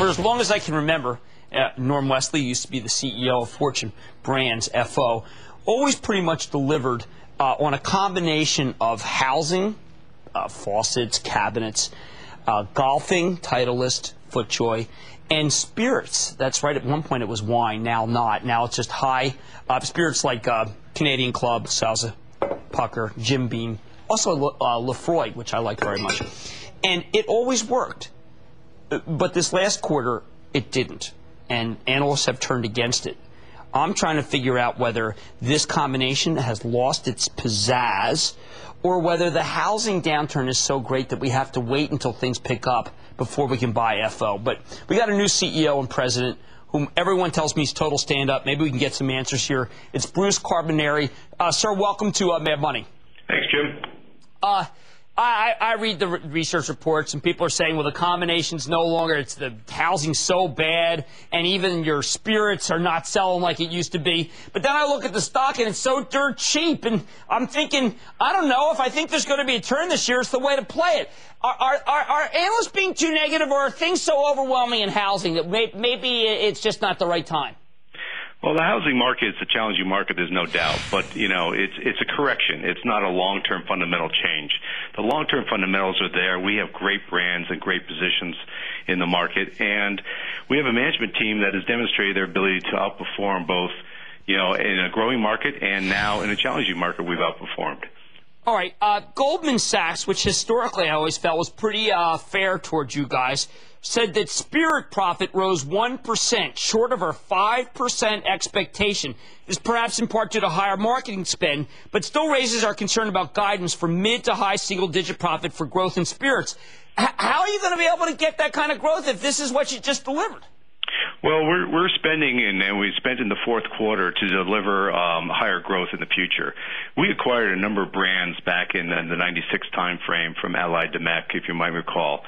For as long as I can remember, Norm Wesley used to be the CEO of Fortune Brands, FO, always pretty much delivered on a combination of housing, faucets, cabinets, golfing, Titleist, FootJoy, and spirits. That's right. At one point it was wine, now not. Now it's just high spirits like Canadian Club, Salsa, Pucker, Jim Beam, also Lefroy, which I like very much. And it always worked. But this last quarter, it didn't. And analysts have turned against it. I'm trying to figure out whether this combination has lost its pizzazz or whether the housing downturn is so great that we have to wait until things pick up before we can buy FO. But we got a new CEO and president whom everyone tells me is total stand-up. Maybe we can get some answers here. It's Bruce Carbonari. Sir, welcome to Mad Money. Thanks, Jim. I read the research reports, and people are saying, well, the combination's no longer, it's the housing's so bad, and even your spirits are not selling like it used to be. But then I look at the stock, and it's so dirt cheap, and I'm thinking, I don't know, if I think there's going to be a turn this year, it's the way to play it. Are analysts being too negative, or are things so overwhelming in housing that maybe it's just not the right time? Well, the housing market is a challenging market, there's no doubt. But, you know, it's a correction. It's not a long-term fundamental change. The long-term fundamentals are there. We have great brands and great positions in the market. And we have a management team that has demonstrated their ability to outperform both, you know, in a growing market and now in a challenging market we've outperformed. All right. Goldman Sachs, which historically I always felt was pretty fair towards you guys, said that spirit profit rose 1%, short of our 5% expectation. This is perhaps in part due to higher marketing spend, but still raises our concern about guidance for mid to high single-digit profit for growth in spirits. How are you going to be able to get that kind of growth if this is what you just delivered? Well, we're spending, and we spent in the fourth quarter to deliver higher growth in the future. We acquired a number of brands back in the 96 time frame from Allied Domecq, if you might recall.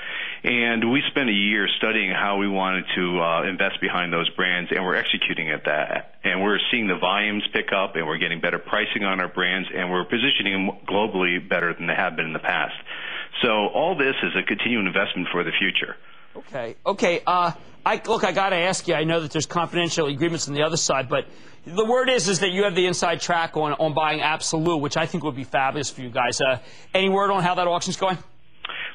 And we spent a year studying how we wanted to invest behind those brands, and we're executing at that. And we're seeing the volumes pick up, and we're getting better pricing on our brands, and we're positioning them globally better than they have been in the past. So all this is a continuing investment for the future. Okay. I got to ask you, I know that there's confidential agreements on the other side, but the word is that you have the inside track on buying Absolute, which I think would be fabulous for you guys. Any word on how that auction's going?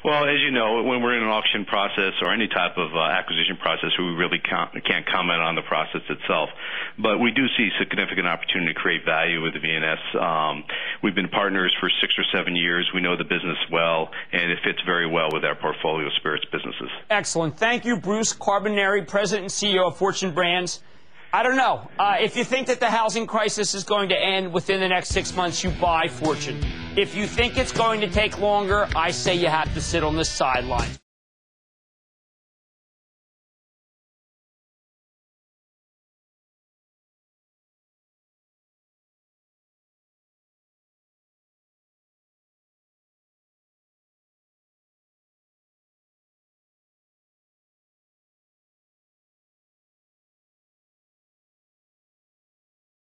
Well, as you know, when we're in an auction process or any type of acquisition process, we really can't comment on the process itself. But we do see significant opportunity to create value with the V&S. We've been partners for 6 or 7 years. We know the business well, and it fits very well with our portfolio of spirits businesses. Excellent. Thank you, Bruce Carbonari, President and CEO of Fortune Brands. I don't know. If you think that the housing crisis is going to end within the next 6 months, you buy Fortune. If you think it's going to take longer, I say you have to sit on the sidelines.